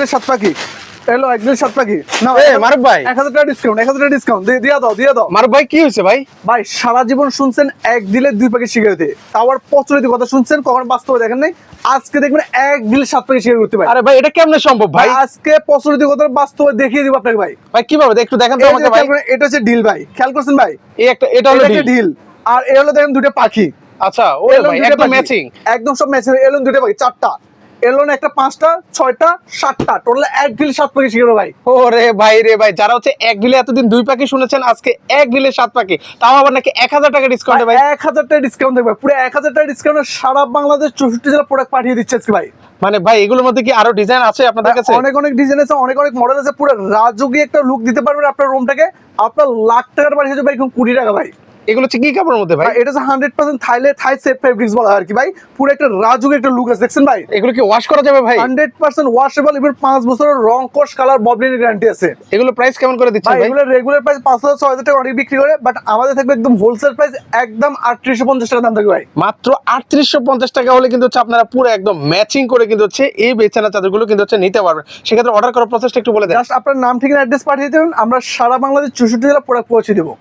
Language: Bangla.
একদিনের 7 পাখি এলো, একদিনের 7 পাখি না মারুফ ভাই 1000 টাকা ডিসকাউন্ট, 1000 টাকা ডিসকাউন্ট দিয়ে দাও। মারুফ ভাই কি হয়েছে ভাই? ভাই সারা জীবন শুনছেন এক দিলে 2 পাখি শিকার হতে, তাও প্রচলিত কথা শুনছেন, কখন বাস্তবে দেখেন নাই। আজকে দেখবেন এক দিলে 7 পাখি শিকার করতে পারে। আরে ভাই এটা কেমনে সম্ভব ভাই? আজকে প্রচলিত কথা বাস্তবে দেখিয়ে দিব আপনাকে ভাই। ভাই কিভাবে একটু দেখেন তো আমাকে ভাই। এটা হচ্ছে ডিল ভাই, খেয়াল করছেন ভাই? এটা হলো ডিল, আর এ হলো দেখেন দুটো পাখি। আচ্ছা ওরে ভাই একদম ম্যাচিং, একদম সব ম্যাচিং। এলো দুটো পাখি, 4টা এলো না, একটা 5টা 6টা 7টা, টোটাল এক দিলে 7 পাখি শিকার ভাই। ওরে ভাই রে ভাই, যারা হচ্ছে এক দিলে এতদিন 2 পাখি শুনেছেন, আজকে এক দিলে 7 পাখি, তাও আবার নাকি 1000 টাকা ডিসকাউন্টে ভাই। 1000 টাকা ডিসকাউন্ট দেবে, পুরো 1000 টাকা ডিসকাউন্টে সারা বাংলাদেশ 64 জেলা প্রোডাক্ট পাঠিয়ে দিচ্ছে আজকে ভাই। মানে ভাই এগুলোর মধ্যে কি আরো ডিজাইন আছে আপনাদের কাছে? অনেক অনেক ডিজাইন আছে, অনেক অনেক মডেল আছে, পুরো রাজুকি একটা লুক দিতে পারবেন আপনার রুমটাকে। আপনার লাখ টাকার বাড়ি হচ্ছে ভাই এখন 20 টাকা ভাই। এগুলো হচ্ছে কি কাপড়ের মধ্যে ভাই? এটা হচ্ছে 100% থাই সেফ ফেব্রিক্স বলা হয় আর কি ভাই। পুরো একটা রাজুকি একটা লুক আছে, দেখছেন ভাই? এগুলো কি ওয়াশ করা যাবে ভাই? 100% ওয়াশেবল, এবং 5 বছরের রং কোশ কালার ববলিনের গ্যারান্টি আছে। এগুলো প্রাইস কেমন করে দিচ্ছেন ভাই ভাই? এগুলো রেগুলার প্রাইস 5000 6000 টাকা অনেক বিক্রি করে, বাট আমাদের থাকবে একদম হোলসেল প্রাইস, একদম 3850 টাকা দাম থাকবে ভাই। মাত্র 3850 টাকা হলে কিন্তু হচ্ছে আপনারা পুরো একদম ম্যাচিং করে কিন্তু হচ্ছে এই বেচানা চাদরগুলো কিন্তু হচ্ছে নিতে পারবেন। সেক্ষেত্রে অর্ডার করার প্রসেসটা একটু বলে দেন। জাস্ট আপনার নাম ঠিকানা অ্যাড্রেস পাঠিয়ে দেবেন, আমরা সারা বাংলাদেশ 64 জেলা প্রোডাক্ট পৌঁছে দেবো।